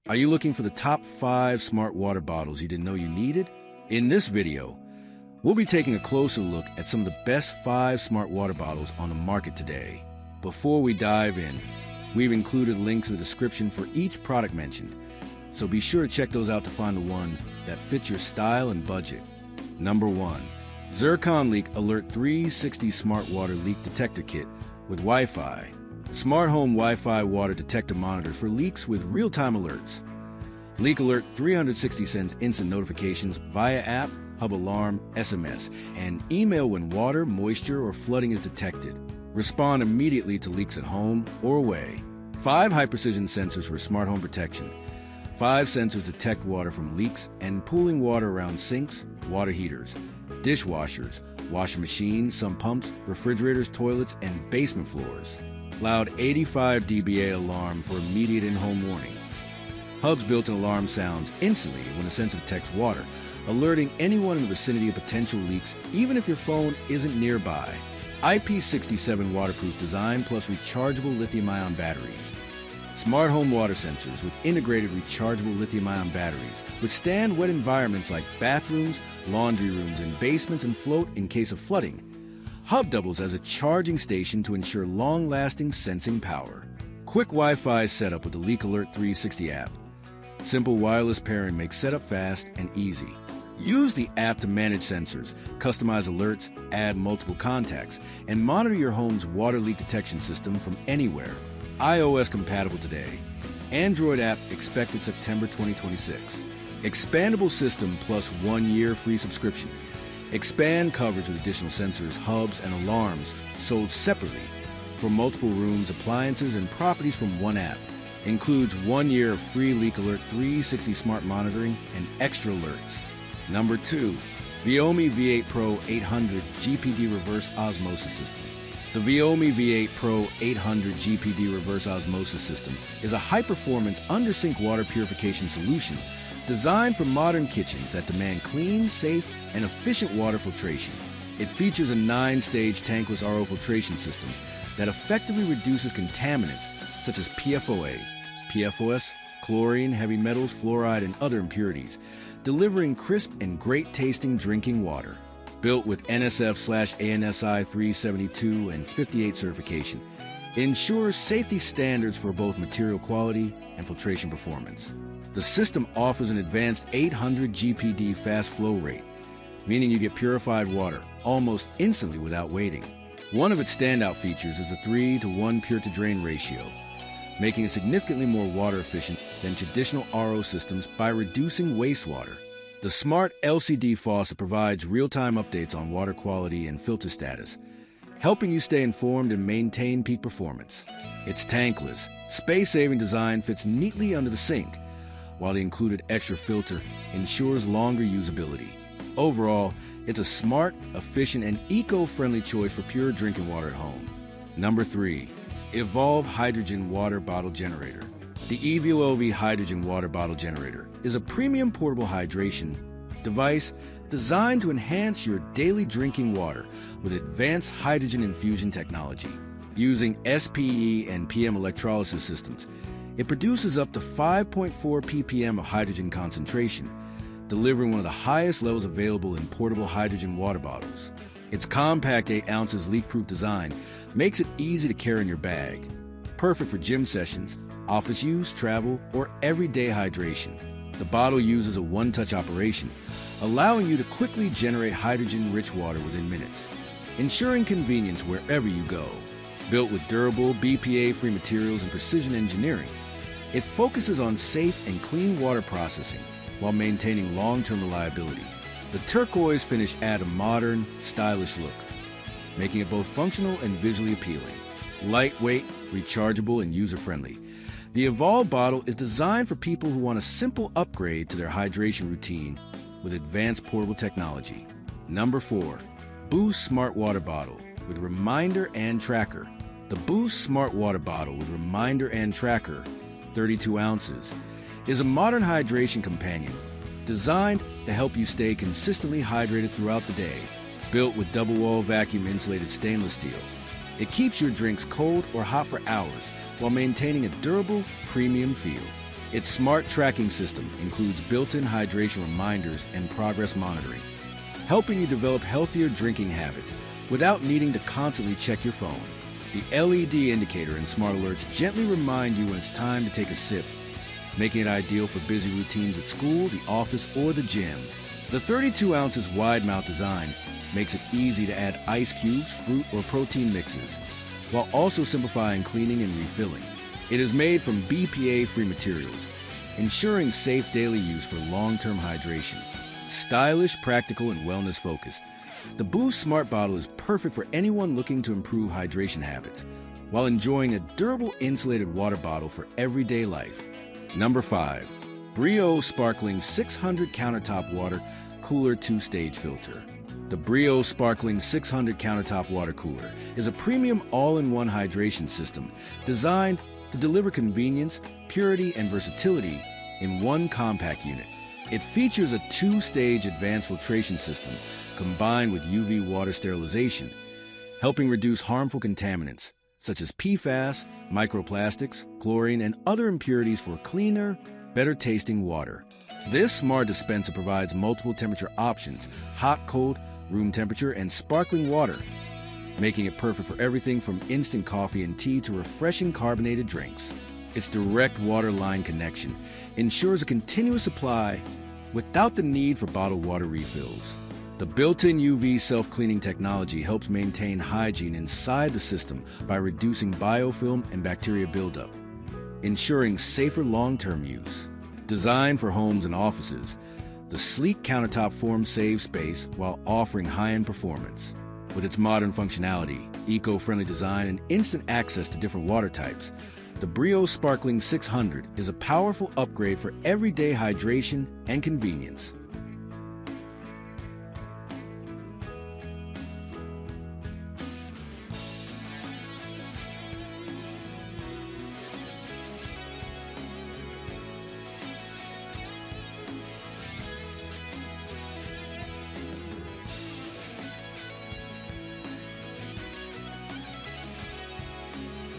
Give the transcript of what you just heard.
Are you looking for the top 5 smart water bottles you didn't know you needed? In this video, we'll be taking a closer look at some of the best 5 smart water bottles on the market today. Before we dive in, we've included links in the description for each product mentioned, so be sure to check those out to find the one that fits your style and budget. Number 1. Zircon Leak Alert 360 Smart Water Leak Detector Kit with Wi-Fi. Smart home Wi-Fi water detector monitor for leaks with real-time alerts. Leak Alert 360 sends instant notifications via app, hub alarm, SMS, and email when water, moisture, or flooding is detected. Respond immediately to leaks at home or away. 5 high-precision sensors for smart home protection. 5 sensors detect water from leaks and pooling water around sinks, water heaters, dishwashers, washing machines, sump pumps, refrigerators, toilets, and basement floors. Loud 85 dBA alarm for immediate in-home warning. Hub's built-in alarm sounds instantly when a sensor detects water, alerting anyone in the vicinity of potential leaks even if your phone isn't nearby. IP67 waterproof design plus rechargeable lithium-ion batteries. Smart home water sensors with integrated rechargeable lithium-ion batteries withstand wet environments like bathrooms, laundry rooms, and basements and float in case of flooding. Hub doubles as a charging station to ensure long-lasting sensing power. Quick Wi-Fi setup with the Leak Alert 360 app. Simple wireless pairing makes setup fast and easy. Use the app to manage sensors, customize alerts, add multiple contacts, and monitor your home's water leak detection system from anywhere. iOS compatible today. Android app expected September 2026. Expandable system plus 1 year free subscription. Expand coverage with additional sensors, hubs, and alarms sold separately for multiple rooms, appliances, and properties from one app. Includes 1 year of free Leak Alert 360 smart monitoring and extra alerts. Number 2. VIOMI V8 Pro 800 GPD Reverse Osmosis System. The VIOMI V8 Pro 800 GPD Reverse Osmosis System is a high-performance under-sink water purification solution designed for modern kitchens that demand clean, safe, and efficient water filtration. It features a 9-stage tankless RO filtration system that effectively reduces contaminants such as PFOA, PFOS, chlorine, heavy metals, fluoride, and other impurities, delivering crisp and great-tasting drinking water. Built with NSF/ANSI 372 and 58 certification, it ensures safety standards for both material quality and filtration performance. The system offers an advanced 800 GPD fast flow rate, meaning you get purified water almost instantly without waiting. One of its standout features is a 3-to-1 pure-to-drain ratio, making it significantly more water efficient than traditional RO systems by reducing wastewater. The smart LCD faucet provides real-time updates on water quality and filter status, helping you stay informed and maintain peak performance. Its tankless, space-saving design fits neatly under the sink, while the included extra filter ensures longer usability. Overall, it's a smart, efficient, and eco-friendly choice for pure drinking water at home. Number 3. EVOLV Hydrogen Water Bottle Generator. The EVOLV Hydrogen Water Bottle Generator is a premium portable hydration device designed to enhance your daily drinking water with advanced hydrogen infusion technology. Using SPE and PM electrolysis systems, it produces up to 5.4 ppm of hydrogen concentration, delivering one of the highest levels available in portable hydrogen water bottles. Its compact 8 ounces leak-proof design makes it easy to carry in your bag, perfect for gym sessions, office use, travel, or everyday hydration. The bottle uses a one-touch operation, allowing you to quickly generate hydrogen-rich water within minutes, ensuring convenience wherever you go. Built with durable, BPA-free materials and precision engineering, it focuses on safe and clean water processing while maintaining long-term reliability. The turquoise finish adds a modern, stylish look, making it both functional and visually appealing. Lightweight, rechargeable, and user-friendly, the EVOLV bottle is designed for people who want a simple upgrade to their hydration routine with advanced portable technology. Number 4. Boost Smart Water Bottle with Reminder and Tracker. The Boost Smart Water Bottle with Reminder and Tracker, 32 ounces, is a modern hydration companion designed to help you stay consistently hydrated throughout the day. Built with double-wall vacuum-insulated stainless steel, it keeps your drinks cold or hot for hours while maintaining a durable, premium feel. Its smart tracking system includes built-in hydration reminders and progress monitoring, helping you develop healthier drinking habits without needing to constantly check your phone. The LED indicator and smart alerts gently remind you when it's time to take a sip, making it ideal for busy routines at school, the office, or the gym. The 32 ounces wide mount design makes it easy to add ice cubes, fruit, or protein mixes, while also simplifying cleaning and refilling. It is made from BPA-free materials, ensuring safe daily use for long-term hydration. Stylish, practical, and wellness-focused, the Boost Smart Bottle is perfect for anyone looking to improve hydration habits, while enjoying a durable insulated water bottle for everyday life. Number 5. Brio Sparkling 600 Countertop Water Cooler 2-Stage Filter. The Brio Sparkling 600 Countertop Water Cooler is a premium all-in-one hydration system designed to deliver convenience, purity, and versatility in one compact unit. It features a 2-stage advanced filtration system combined with UV water sterilization, helping reduce harmful contaminants such as PFAS, microplastics, chlorine, and other impurities for cleaner, better-tasting water. This smart dispenser provides multiple temperature options: hot, cold, room temperature, and sparkling water, making it perfect for everything from instant coffee and tea to refreshing carbonated drinks. Its direct water line connection ensures a continuous supply without the need for bottled water refills. The built-in UV self-cleaning technology helps maintain hygiene inside the system by reducing biofilm and bacteria buildup, ensuring safer long-term use. Designed for homes and offices, the sleek countertop form saves space while offering high-end performance. With its modern functionality, eco-friendly design, and instant access to different water types, the Brio Sparkling 600 is a powerful upgrade for everyday hydration and convenience.